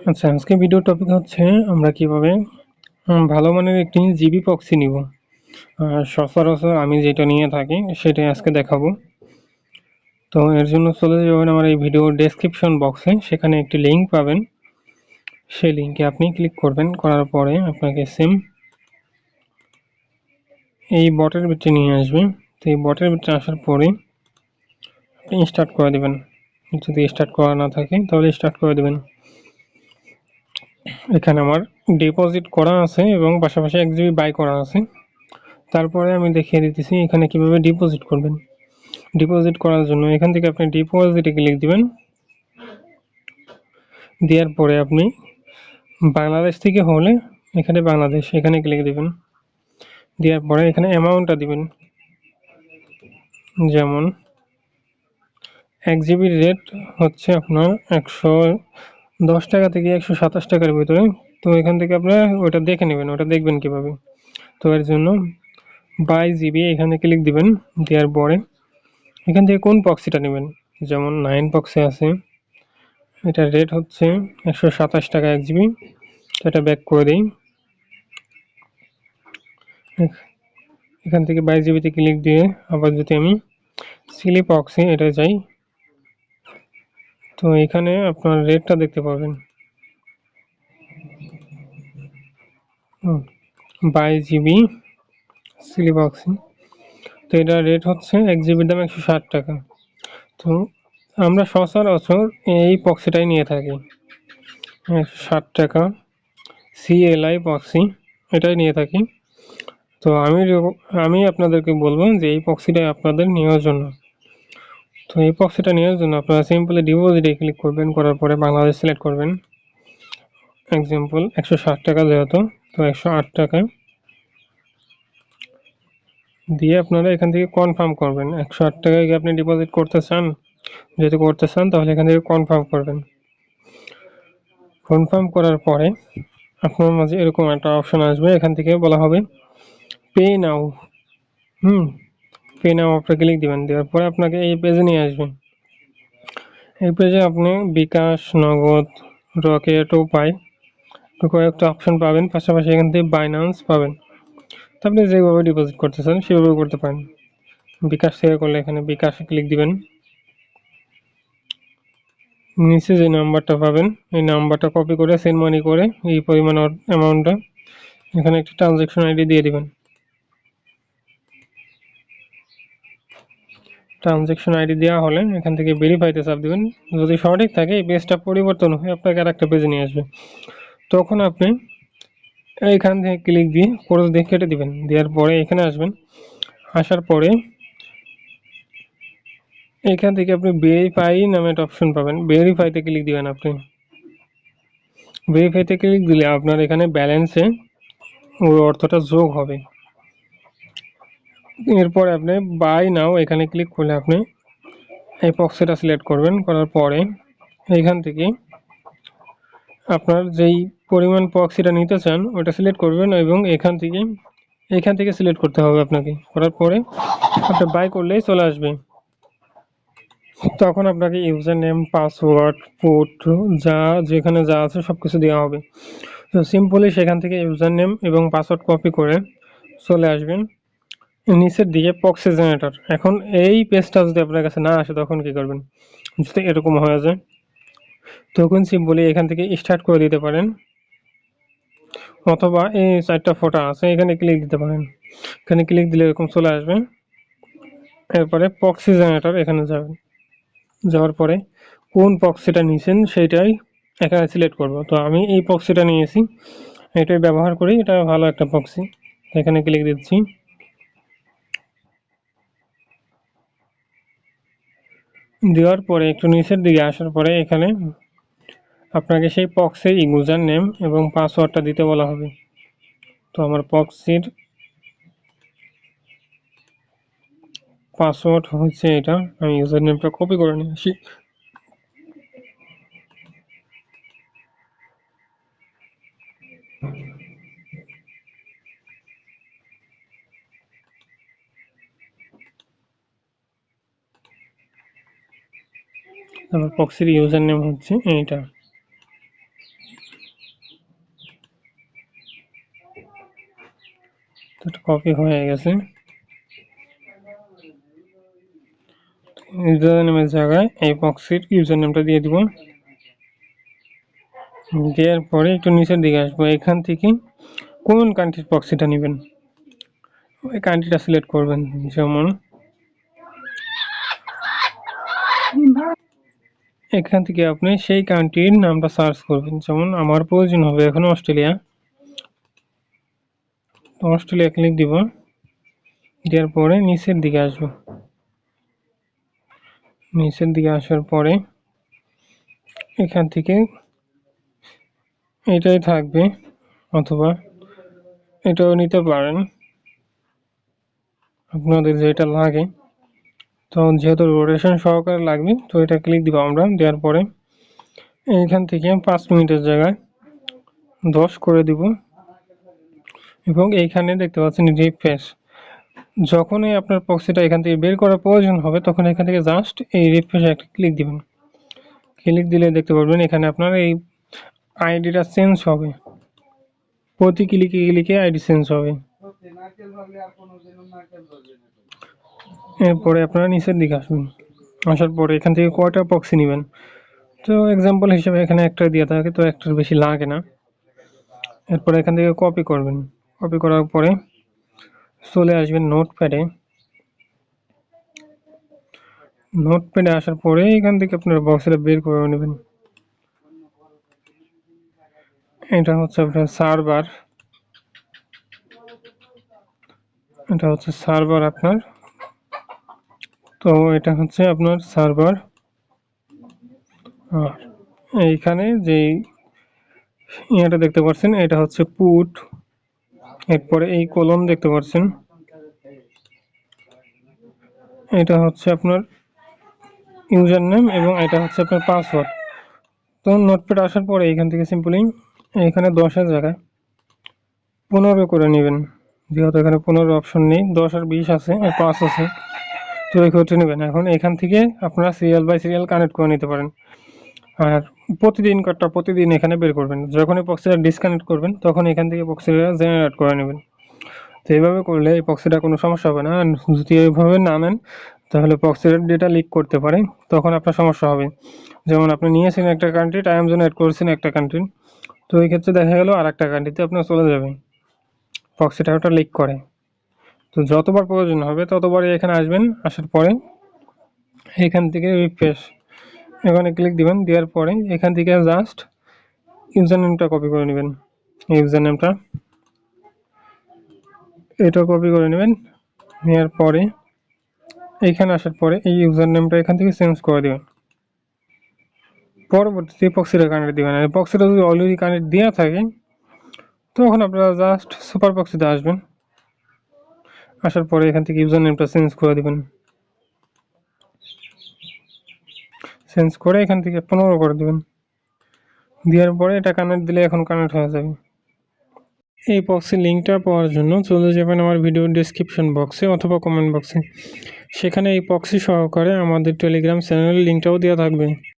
আচ্ছা, আজকে video topic হচ্ছে আমরা কিভাবে ভালো মানের একটি জিবি প্রক্সি নিব। সচরাচর আমি যেটা নিয়ে থাকি সেটাই আজকে দেখাবো। তো এর জন্য চলে যাবেন আমার এই ভিডিওর ডেসক্রিপশন বক্সে, সেখানে একটি লিঙ্ক পাবেন। সেই লিঙ্কে আপনি ক্লিক করবেন, করার পরে আপনাকে সেম এই বটের ভিতরে নিয়ে আসবে। তো এই বটের ভিতরে আসার পরে আপনি স্টার্ট করে দেবেন। যদি স্টার্ট করা না থাকে তাহলে স্টার্ট করে দেবেন। এখানে আমার ডিপোজিট করা আছে এবং পাশাপাশি 1 জিবি বাই করা আছে। তারপরে আমি দেখিয়ে দিতেছি এখানে কিভাবে ডিপোজিট করবেন। ডিপোজিট করার জন্য এখান থেকে আপনি ডিপোজিটে ক্লিক দিবেন। দেওয়ার পরে আপনি বাংলাদেশ থেকে হলে এখানে বাংলাদেশ, এখানে ক্লিক দিবেন। দেওয়ার পরে এখানে অ্যামাউন্টটা দিবেন। যেমন 1 জিবির রেট হচ্ছে আপনার 110 টাকা থেকে 127 টাকার ভিতরে। তো এখান থেকে আপনারা ওটা দেখে নেবেন, ওটা দেখবেন কিভাবে। তো এর জন্য বাই জিবি এখানে ক্লিক দিবেন। দেওয়ার পরে এখান থেকে কোন প্রক্সিটা নেবেন, যেমন 9 প্রক্সি আছে, এটার রেট হচ্ছে 127 টাকা 1 জিবি। এটা ব্যাক করে দেই। এখান থেকে 22 জিবিতে ক্লিক দিয়ে আবার যদি আমি সিলি প্রক্সি এটা যাই, তো এখানে আপনার রেটটা দেখতে পাবেন 22 জিবি সিলি প্রক্সি। তো এটার রেট হচ্ছে 1 জিবির দাম 160 টাকা। তো আমরা সচরাচর এই প্রক্সিটাই নিয়ে থাকি, 160 টাকা CLI প্রক্সি এটাই নিয়ে থাকি। তো আমি আপনাদেরকে বলবো যে এই প্রক্সিটাই আপনাদের নেওয়ার জন্য। তো এই প্রক্সিটা নেওয়ার জন্য আপনারা সিম্পলি ডিপোজিটে ক্লিক করবেন, করার পরে বাংলাদেশ সিলেক্ট করবেন। এক্সাম্পল 160 টাকা যেহেতু, তো 108 টাকা দিয়ে আপনারা এখান থেকে কনফার্ম করবেন। 108 টাকায় কি আপনি ডিপোজিট করতে চান? যদি করতে চান তাহলে এখান থেকে কনফার্ম করবেন। কনফার্ম করার পরে আপনার মাঝে এরকম একটা অপশন আসবে, এখান থেকে বলা হবে পে নাও। পে নাও আপনি ক্লিক দিবেন। দেওয়ার পরে আপনাকে এই পেজে নিয়ে আসবে। এই পেজে আপনি বিকাশ, নগদ, রকেট, উপায় কয়েকটা অপশন পাবেন। পাশাপাশি এখান থেকে বাইন্যান্স পাবেন। তো আপনি যেভাবে ডিপোজিট করতে চান সেভাবে করতে পারেন। বিকাশ থেকে করলে এখানে বিকাশে ক্লিক দিবেন। নিচে যে নাম্বারটা পাবেন এই নাম্বারটা কপি করে সেন্ড মানি করে এই পরিমাণ অ্যামাউন্টটা এখানে একটা ট্রানজ্যাকশন আইডি দিয়ে দিবেন। ট্রানজ্যাকশন আইডি দেওয়া হলে এখান থেকে ভেরিফাইতে চাপ দিবেন। যদি সঠিক থাকে এই পেজটা পরিবর্তন হয়ে আপনাকে আরেকটা পেজে নিয়ে আসবে। তখন আপনি এইখান থেকে ক্লিক দিয়ে ক্রস দিয়ে কেটে দিবেন। দেওয়ার পরে এখানে আসবেন। আসার পরে এখান থেকে আপনি ভেরিফাই নামে একটা অপশন পাবেন। ভেরিফাইতে ক্লিক দিবেন। আপনি ভেরিফাইতে ক্লিক দিলে আপনার এখানে ব্যালেন্সে ওই অর্থটা যোগ হবে। এরপর আপনি বাই নাও এখানে ক্লিক করলে আপনি এই প্রক্সিটা সিলেক্ট করবেন। করার পরে এইখান থেকে আপনার যেই পরিমাণ প্রক্সিটা নিতে চান ওটা সিলেক্ট করবেন এবং এখান থেকে সিলেক্ট করতে হবে আপনাকে। করার পরে আপনি বাই করলেই চলে আসবে। তখন আপনাকে ইউজার নেম, পাসওয়ার্ড, পোর্ট যেখানে যা আছে সবকিছু দেওয়া হবে। তো সিম্পলি সেখান থেকে ইউজার নেম এবং পাসওয়ার্ড কপি করে চলে আসবেন নিচের দিকে প্রক্সি জেনারেটর। এখন এই পেজটা যদি আপনার কাছে না আসে তখন কি করবেন? যদি এরকম হয়ে যায় তখন সিম্পলি এখান থেকে স্টার্ট করে দিতে পারেন, অথবা এই 4টা ফটো আছে এখানে ক্লিক দিতে পারেন। এখানে ক্লিক দিলে এরকম চলে আসবে। এরপরে প্রক্সি জেনারেটর এখানে যাবেন। যাওয়ার পরে কোন প্রক্সিটা নিয়েছেন সেইটাই এখানে সিলেক্ট করব। তো আমি এই প্রক্সিটা নিয়েছি, এটাই ব্যবহার করি, এটা ভালো একটা প্রক্সি। এখানে ক্লিক দিচ্ছি। দেওয়ার পরে একটু নিচের দিকে আসার পরে এখানে আপনাকে সেই প্রক্সির ইউজার নেম এবং পাসওয়ার্ডটা দিতে বলা হবে। তো আমার প্রক্সির পাসওয়ার্ড হচ্ছে এটা, আমি ইউজার নেমটা কপি করে নিয়ে আসি। আমার প্রক্সির ইউজার নেম হচ্ছে এইটা। তো এটা কপি হয়ে গেছে। ইউজার নেমের জায়গায় এই প্রক্সির ইউজার নেমটা দিয়ে দিব। দেওয়ার পরে একটু নিচের দিকে আসবো, এখান থেকে কোন কান্ট্রির প্রক্সিটা নেবেন ওই কান্ট্রিটা সিলেক্ট করবেন। যেমন এখান থেকে আপনি সেই কান্ট্রির নামটা সার্চ করবেন। যেমন আমার প্রয়োজন হবে এখন অস্ট্রেলিয়া, তো অস্ট্রেলিয়া ক্লিক দিব। দেওয়ার পরে নিচের দিকে আসবো, নিচের দিকে আসার পরে এখান থেকে এটাই থাকবে, অথবা এটাও নিতে পারেন আপনাদের যেটা লাগে। তো যেহেতু রোটেশন সহকারে লাগবে তো এটা ক্লিক দিব আমরা। দেওয়ার পরে এইখান থেকে 5 মিনিটের জায়গায় 10 করে দিব এবং এইখানে দেখতে পাচ্ছেন রিফ্রেশ। যখনই আপনার প্রক্সিটা এখান থেকে বের করার প্রয়োজন হবে তখন এখান থেকে জাস্ট এই রিফ্রেশে একটা ক্লিক দিবেন। ক্লিক দিলে দেখতে পারবেন এখানে আপনার এই আইডিটা চেঞ্জ হবে, প্রতি ক্লিকে ক্লিকে আইডি চেঞ্জ হবে। এরপরে আপনারা নিচের দিকে আসবেন, আসার পরে এখান থেকে কয়টা প্রক্সি নেবেন, তো এক্সাম্পল হিসেবে এখানে একটা দিয়ে থাকে, তো একটার বেশি লাগে না। এরপরে এখান থেকে কপি করবেন, কপি করার পরে চলে আসবেন নোটপ্যাডে। নোটপ্যাডে আসার পরে এখান থেকে আপনার বক্সটা বের করে নেবেন। এটা হচ্ছে আপনার সার্ভার, এটা হচ্ছে সার্ভার আপনার। তো এটা হচ্ছে আপনার সার্ভার। আর এইখানে যে এটা দেখতে পাচ্ছেন এটা হচ্ছে পুট, এরপরে এই কলম দেখতে পাচ্ছেন এটা হচ্ছে আপনার ইউজার নেম এবং এটা হচ্ছে আপনার পাসওয়ার্ড। তো নোটপ্যাড আসার পরে এখান থেকে সিম্পলি এখানে 10-এর জায়গায় 15 করে নেবেন, যেহেতু এখানে 15 অপশন নেই, 10 আর 20 আছে আর 5 আছে, তো এই করতে নেবেন। এখন এখান থেকে আপনারা সিরিয়াল বাই সিরিয়াল কানেক্ট করে নিতে পারেন। আর প্রতিদিন এখানে বের করবেন, যখনই প্রক্সিটা ডিসকানেক্ট করবেন তখন এখান থেকে প্রক্সিটা জেনারেট করে নেবেন। তো এইভাবে করলে এই প্রক্সিটা কোনো সমস্যা হবে না। আর যদি এইভাবে না নেন তাহলে প্রক্সির ডেটা লিক করতে পারে, তখন আপনার সমস্যা হবে। যেমন আপনি নিয়েছেন একটা কান্ট্রি, টাইম জোন অ্যাড করেছেন একটা কান্ট্রি, তো এই ক্ষেত্রে দেখা গেল আর একটা কান্ট্রিতে আপনার চলে যাবে, প্রক্সিটা ওটা লিক করে। তো যতবার প্রয়োজন হবে ততবারই এখানে আসবেন, আসার পরে এখান থেকে রিফ্রেশ এখানে ক্লিক দিবেন। দেওয়ার পরে এখান থেকে জাস্ট ইউজার নেমটা কপি করে নেবেন, ইউজার নেমটা এটা কপি করে নেবেন। নেওয়ার পরে এইখানে আসার পরে এই ইউজার নেমটা এখান থেকে চেঞ্জ করে দেবেন। পরবর্তীতে প্রক্সিটা কানেক্ট দিবেন। আর প্রক্সিটা যদি অলরেডি কানেক্ট দেওয়া থাকে তখন আপনারা জাস্ট সুপার প্রক্সিতে আসবেন, আসার পরে এখান থেকে ইউজার নেমটা চেঞ্জ করে দিবেন। চেঞ্জ করে এখান থেকে 15 করে দিবেন। দেওয়ার পরে এটা কানেক্ট দিলে এখন কানেক্ট হয়ে যাবে। এই প্রক্সির লিঙ্কটা পাওয়ার জন্য চলে যাবেন আমার ভিডিও ডেসক্রিপশন বক্সে অথবা কমেন্ট বক্সে, সেখানে এই প্রক্সি সহকারে আমাদের টেলিগ্রাম চ্যানেলের লিঙ্কটাও দেওয়া থাকবে।